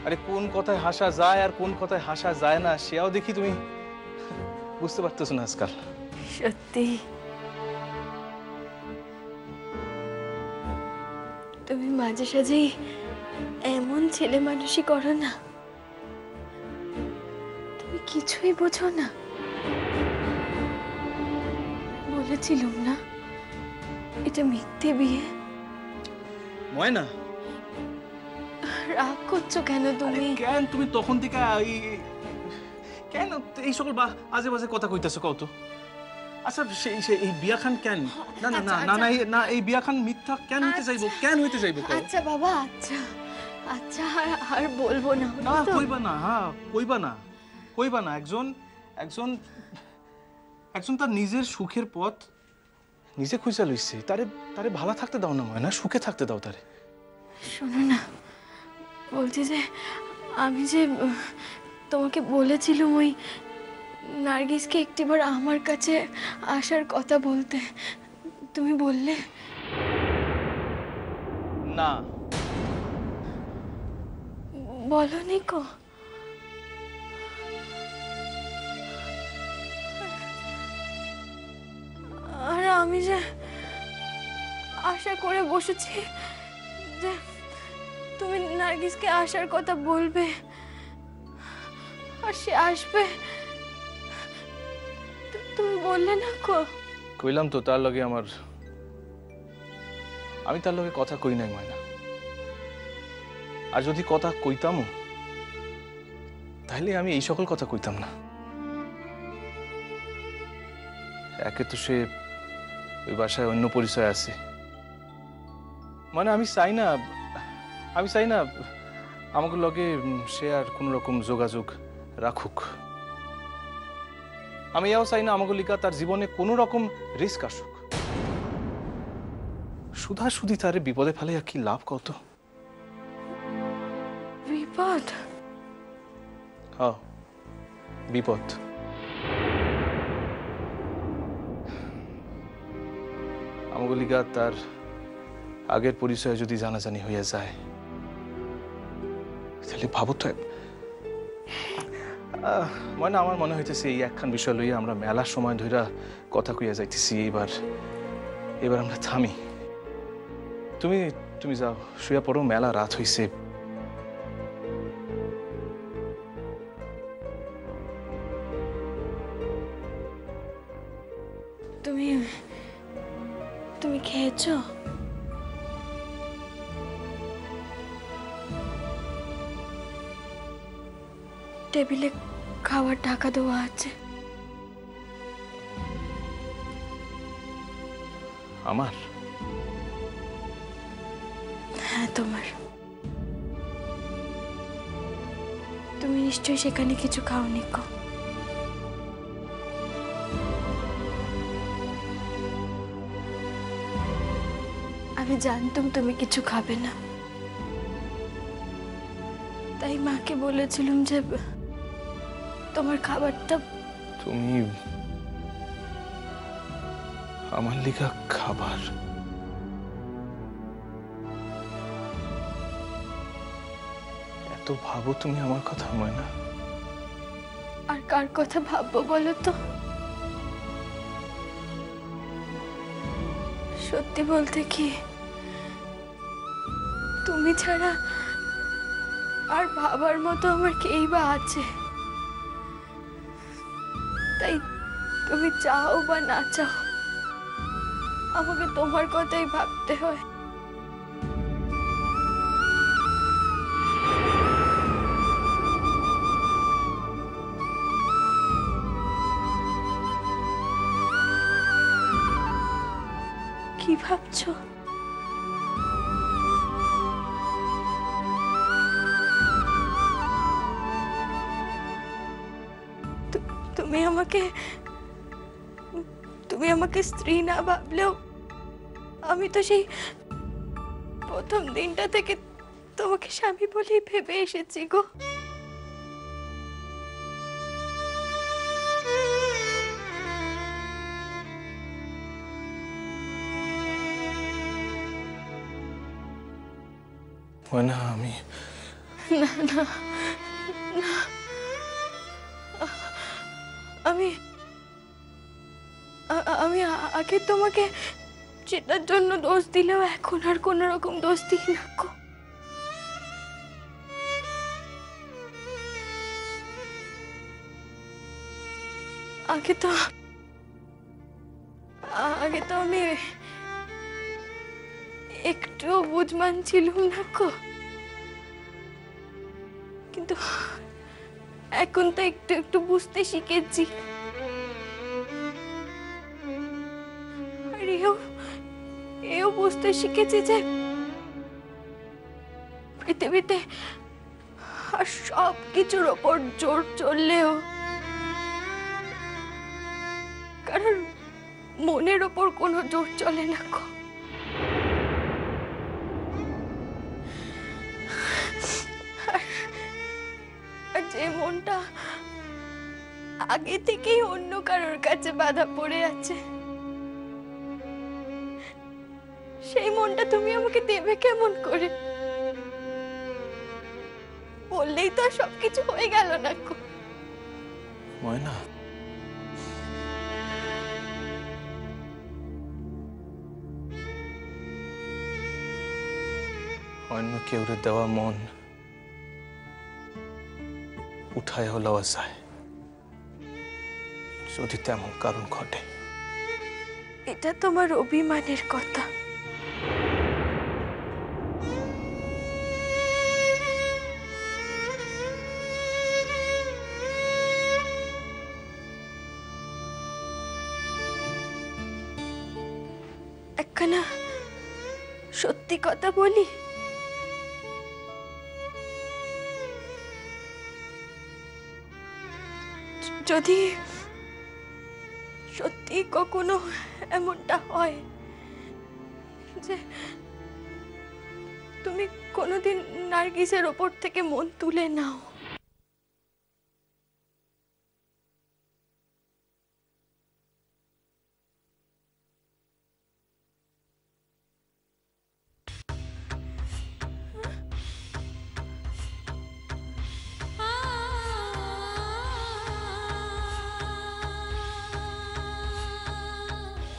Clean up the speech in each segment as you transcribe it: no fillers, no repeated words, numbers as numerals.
আরে কোন কথায় হাসা যায় আর কোন কথায় হাসা যায় না সেও দেখি তুমি বুঝতে পারতেছো না আজকাল। সত্যি তুমি মাঝে সাঝেই এমন ছেলে মানুষই করো না, তুমি কিছুই বোঝো না। বলেছিলাম না এটা মিথ্যে বিয়ে। ময়না, রাগ করছো কেন তুমি? কেন তুমি তখন থেকে কেন এই সকল আজে বাজে কথা কইতেছো কত? আচ্ছা সেই এই বিয়া খান কেন? না না না না না এই বিয়া খান মিথ্যা কেন হইতে যাইবো? কেন হইতে যাইবো? আচ্ছা বাবা, আচ্ছা আচ্ছা আর বলবো না। না কইবা না, হ্যাঁ কইবা না, কইবা না। একজন একজন একজন তার নিজের সুখের পথ নিজে খুঁজে লইছে, তারে তারে ভালো থাকতে দাও না ময়না, সুখে থাকতে দাও তারে। শোনো না, বলছি যে আমি যে তোমাকে বলেছিলাম ওই নার্গিসকে একটিবার আমার কাছে আসার কথা বলতে, তুমি বললে না। বলনি কো? আর আমি যে আশা করে বসেছি যে তুমি নার্গিসকে আসার কথা বলবে আর সে আসবে, তুমি বললে না কো? কইলাম তো তার লগে আমি তার লগে কথা কই নাই ময়না। আর যদি কথা কইতামও তাহলে আমি এই সকল কথা কইতাম না। একে তো সে ওই বাসায় অন্য পরিচয় আছে, মানে আমি চাই না আমাকে লগে সে আর কোন রকম যোগাযোগ রাখুক। আমি এও চাই না আমাকে লিখা তার জীবনে কোন রকম রিস্ক আসুক। সুধা তারে বিপদে ফেলে আর কি লাভ কত? বিপদ? হ্যাঁ বিপদ। আমাকে লিখা তার আগের পরিচয় যদি জানাজানি হইয়া যায় তাহলে ভাবো তো মানে আমার মনে হইতেছে এই একখান বিষয় লইয়া আমরা মেলার সময় ধইরা কথা কইয়া যাইতেছি, এবার আমরা থামি। তুমি যাও শুয়া পড়ো, মেলা রাত হইছে। তুমি খেয়েছো? টেবিলে খাবার ঢাকা দেওয়া আছে। আমার? হ্যাঁ তোমার। তুমি নিশ্চয়ই সেখানে কিছু খাওনি কো? আমি জানতাম তুমি কিছু খাবে না, তাই মাকে বলেছিলাম যে তোমার খাবারটা। তুমি আমার লিগা খাবার? এত ভাবো তুমি আমার কথা ময়না? আর কার কথা ভাববো বলো তো? সত্যি বলতে কি, তুমি ছাড়া আর ভাবার মতো আমার কেই বা আছে? তাই তুমি চাও বা না চাও আমাকে তোমার কথাই ভাবতে হয়। কি ভাবছো? তুমি আমাকে স্ত্রী না ভাবলেও আমি তো সেই প্রথম দিনটা থেকে তোমাকে স্বামী বলেই ভেবে এসেছি গো। ময়না না না আমি আমি আগে তোমাকে যেটার জন্য দোষ দিলেও এখন আর কোন রকম দোষ দিই না গো। আগে তো আমি একটুও বুঝমান ছিলাম না গো, কিন্তু এখন তো একটু একটু বুঝতে শিখেছি। আর এও বুঝতে শিখেছি যে পৃথিবীতে আর সব কিছুর ওপর জোর চললেও কারণ মনের ওপর কোনো জোর চলে না গো। আর যে মনটা আগে থেকেই অন্য কারোর কাছে বাধা পড়ে আছে, সেই মনটা তুমি আমাকে দেবে কেমন করে? বললেই তো আর সবকিছু হয়ে গেল না গো। ময়না, অন্য কেউরে দেওয়া মন উঠায়ও লওয়া যায় যদি তেমন কারণ ঘটে। এটা তোমার অভিমানের কথা। একখানা সত্যি কথা বলি, যদি সত্যি কখনো এমনটা হয় যে তুমি কোনোদিন নার্গিসের ওপর থেকে মন তুলে নাও,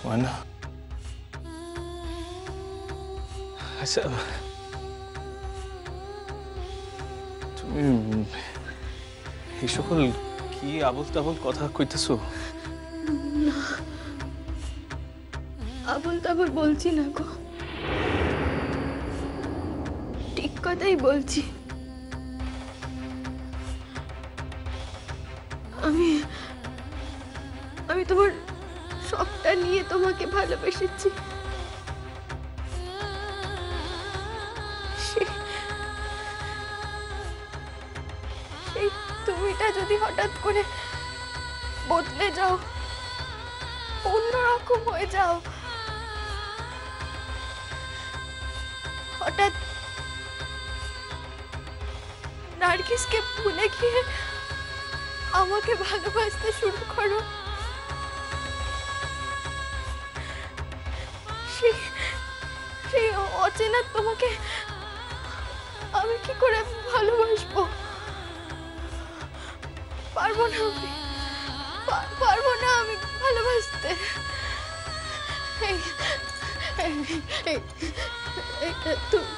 ময়না, আচ্ছা তুমি এই সকল কি আবল তাবল কথা কইতেছো? আবল তাবল বলছি না গো, ঠিক কথাই বলছি। আমি তোমার সবটা নিয়ে তোমাকে ভালোবেসেছি। সেই তুমিটা যদি হঠাৎ করে বদলে যাও, অন্যরকম হয়ে যাও, হঠাৎ নার্গিসকে ভুলে গিয়ে আমাকে ভালোবাসতে শুরু করো, সেই অচেনা তোমাকে আমি কি করে ভালোবাসবো? পারবো না, পারবো না আমি ভালোবাসতে।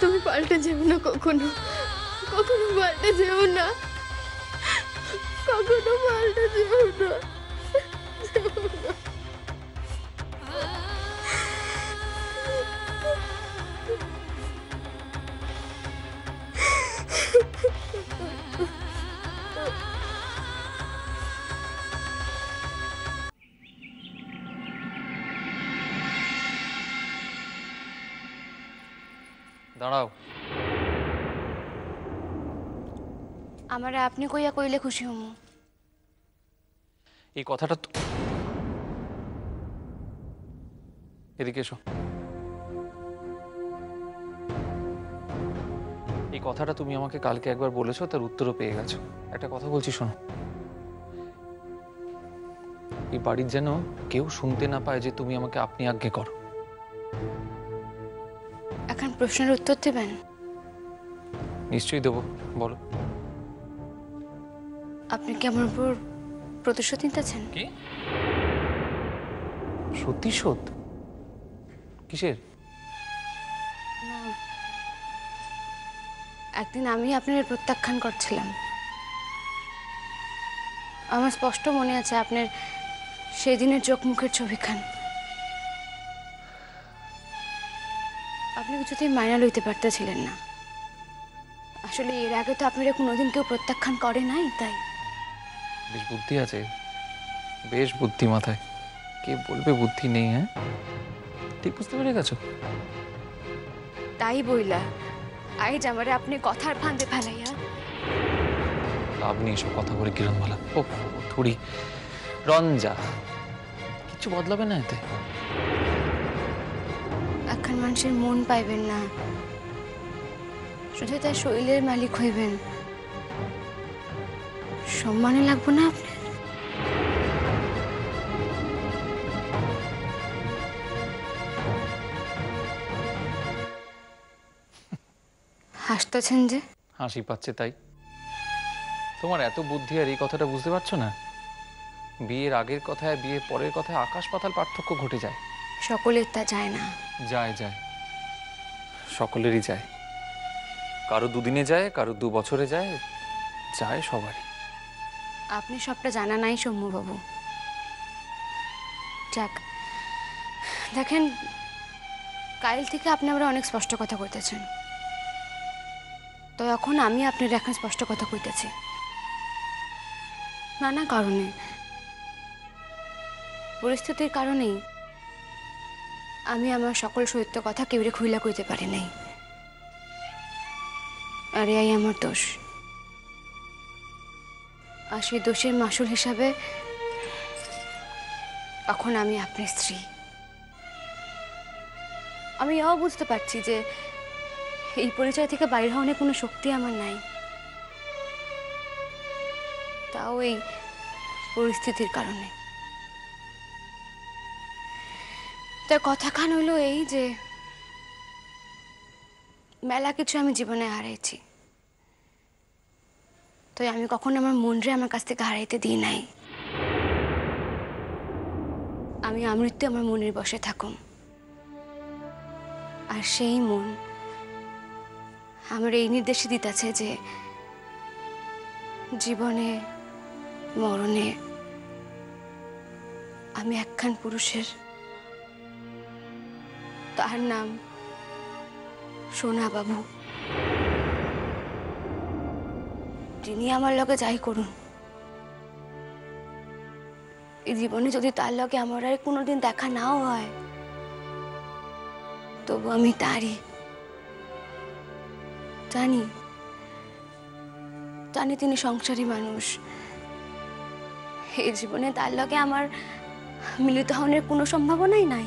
তুমি পাল্টে যেও না, কখনো কখনো পাল্টে যেও না, কখনো পাল্টে যেও না। দাঁড়াও। আমারে আপনি কইয়া কইলে খুশি হমু। এই কথাটা এদিকে এসো। এই কথাটা তুমি আমাকে কালকে একবার বলেছো, তার উত্তরও পেয়ে গেছো। একটা কথা বলছি শোনো, এই বাড়ির যেন কেউ শুনতে না পায় যে তুমি আমাকে আপনি আজ্ঞে করো। এখন প্রশ্নের উত্তর দেবেন? নিশ্চয়ই দেবো, বলো। আপনি কি আমার উপর প্রতিশোধ নিতেছেন? কি? প্রতিশোধ? কিসের? না, একদিন আমি আপনার প্রত্যাখ্যান করছিলাম। আমার স্পষ্ট মনে আছে আপনার সেদিনের চোখ মুখের ছবিখান। আপনি কিছুতেই মাইনা লইতে পারতেছিলেন না। আসলে এর আগে তো আপনারা কোনোদিন কেউ প্রত্যাখ্যান করে নাই, তাই। বেশ বুদ্ধি আছে, বেশ বুদ্ধি মাথায়। কে বলবে বুদ্ধি নেই? হ্যাঁ, ঠিক বুঝতে পেরে গেছো। তাই বইলা আজ আমারে আপনি কথার ফাঁদে ফেলাইয়া। লাভ নেই এসব কথা বলে, কিরণমালা। ও থুড়ি রঞ্জা, কিছু বদলাবে না এতে। এখন মানুষের মন পাইবেন না, শুধু তার শরীরের মালিক হইবেন। সম্মানে লাগবো না আপনার? হাসতেছেন যে? হাসি পাচ্ছে তাই। তোমার এত বুদ্ধি আর এই কথাটা বুঝতে পারছো না? বিয়ের আগের কথায় বিয়ের পরের কথায় আকাশ পাতাল পার্থক্য ঘটে যায়। সকলের তা যায় না। যায় যায়, সকলেরই যায়। কারো দুদিনে যায়, কারো 2 বছরে যায়, যায় সবারই। আপনি সবটা জানা নাই সৌম্যবাবু। যাক, দেখেন, কাল থেকে আপনি আমরা অনেক স্পষ্ট কথা কইতেছেন, তো এখন আমি আপনার এখন স্পষ্ট কথা কইতেছি। নানা কারণে, পরিস্থিতির কারণেই আমি আমার সকল সত্য কথা কেউরে খুইলা কইতে পারি নাই। আর এই আমার দোষ। আর সেই দোষের মাসুল হিসাবে এখন আমি আপনার স্ত্রী। আমি এও বুঝতে পারছি যে এই পরিচয় থেকে বাইরে হওয়ার কোনো শক্তি আমার নাই, তাও এই পরিস্থিতির কারণে। তার কথাখান হইল এই যে মেলা কিছু আমি জীবনে হারাইছি, তাই আমি কখনো আমার মনরে আমার কাছ থেকে হারাইতে দিই নাই। আমি আমৃত্যু আমার মনের বসে থাকুম। আর সেই মন আমার এই নির্দেশই দিতেছে যে জীবনে মরণে আমি একখান পুরুষের, তার নাম সোনা বাবু। যিনি আমার লগে যাই করুন, এই জীবনে যদি তার লগে আমার আর কোনোদিন দেখা নাও হয়, তবু আমি তারই। জানি জানি তিনি সংসারী মানুষ। এই জীবনে তার লগে আমার মিলিত হওয়ার কোনো সম্ভাবনাই নাই,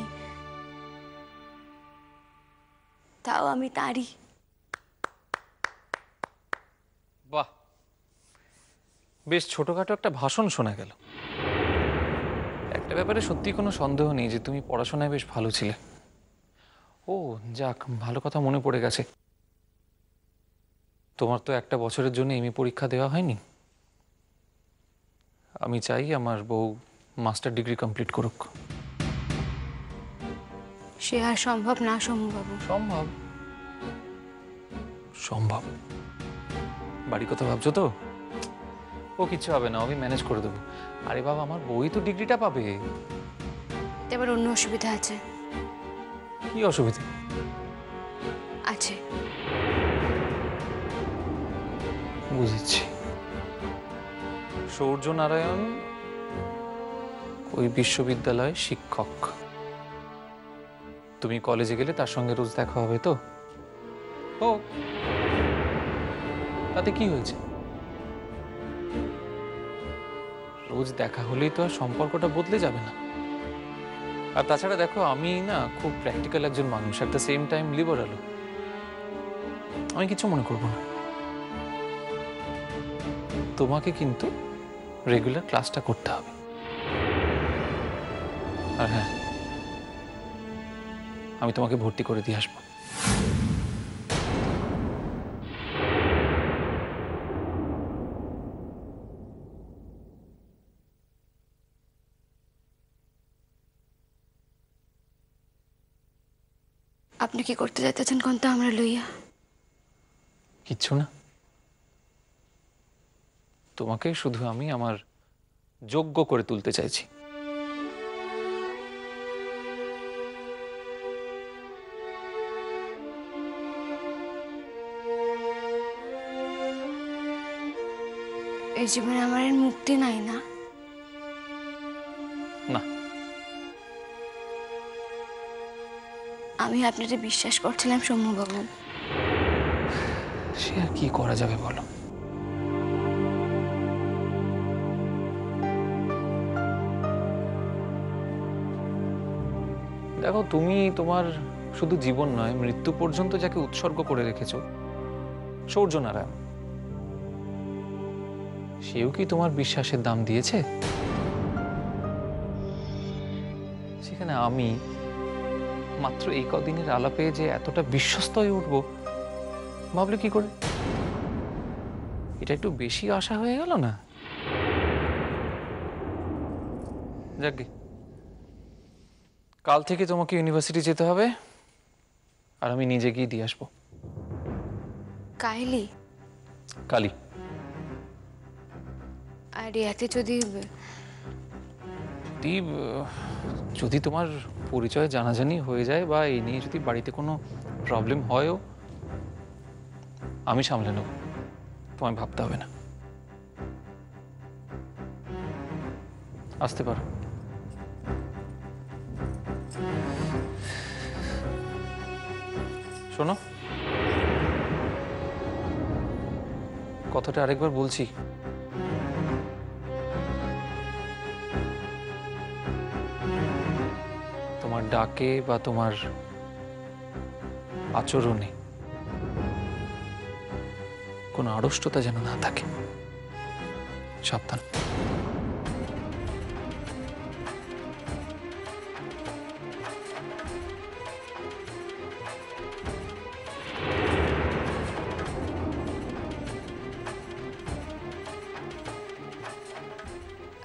তাও আমি তারই। বাহ, বেশ ছোটখাটো একটা ভাষণ শোনা গেল। একটা ব্যাপারে সত্যি কোনো সন্দেহ নেই যে তুমি পড়াশোনায় বেশ ভালো ছিলে। ও যাক, ভালো কথা মনে পড়ে গেছে। তোমার তো একটা বছরের জন্য এমএ পরীক্ষা দেওয়া হয়নি। আমি চাই আমার বউ মাস্টার ডিগ্রি কমপ্লিট করুক। সে আর সম্ভব না সৌম্যবাবু। সম্ভব, সম্ভব। বাড়ির কথা ভাবছো তো? ও কিচ্ছু হবে না, আমি ম্যানেজ করে দেবো। আরে বাবা, আমার বই তো ডিগ্রিটা পাবে। এবার অন্য অসুবিধা আছে। কি অসুবিধা আছে? বুঝেছি। সূর্য নারায়ণ ওই বিশ্ববিদ্যালয় শিক্ষক। তুমি কলেজে গেলে তার সঙ্গে রোজ দেখা হবে তো? ও, তাতে কি হয়েছে? রোজ দেখা হলেই তো আর সম্পর্কটা বদলে যাবে না। আর তাছাড়া দেখো, আমি না খুব প্র্যাকটিক্যাল একজন মানুষ, at the same time liberal. আমি কিছু মনে করবো না। তোমাকে কিন্তু রেগুলার ক্লাসটা করতে হবে। আর হ্যাঁ, আমি তোমাকে ভর্তি করে দিয়ে আসবো। আপনি কি করতে যাইতেছেন কোন তো আমরা লইয়া? কিচ্ছু না, তোমাকে শুধু আমি আমার যোগ্য করে তুলতে চাইছি। এই জীবনে আমার এর মুক্তি নাই না? না, আমি আপনাকে বিশ্বাস করছিলাম সৌম্যবাবু। সে আর কি করা যাবে বলো? দেখো, তুমি তোমার শুধু জীবন নয়, মৃত্যু পর্যন্ত যাকে উৎসর্গ করে রেখেছ, সূর্যনারায়ণ, সেও কি তোমার বিশ্বাসের দাম দিয়েছে? সেখানে আমি মাত্র এই কদিনের আলাপে যে এতটা বিশ্বস্ত হয়ে উঠব ভাবলে কি করে? এটা একটু বেশি আশা হয়ে গেল না? যাকে, কাল থেকে তোমাকে ইউনিভার্সিটি যেতে হবে, আর আমি নিজে গিয়ে দিয়ে আসবো। কাইলি? কালি। আর ইয়াতে যদি যদি তোমার পরিচয় জানাজানি হয়ে যায় বা এই নিয়ে যদি বাড়িতে কোনো প্রবলেম হয়ও, আমি সামলে নেব, তোমায় ভাবতে হবে না। আসতে পারো। শোনো, কথাটা আরেকবার বলছি, তোমার ডাকে বা তোমার আচরণে কোনো আড়ষ্টতা যেন না থাকে। সাবধান।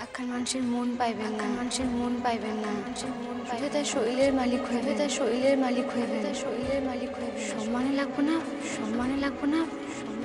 এখন মানুষের মন পাইবেন না, মানুষের মন পাইবেন না, মানুষের মন পাইবে তার শরীরের মালিক হইবে, তার শরীরের মালিক হইবে, তার শরীরের মালিক হইবে। সম্মানে লাগবো না, সম্মানে লাগবো না, সম্মানে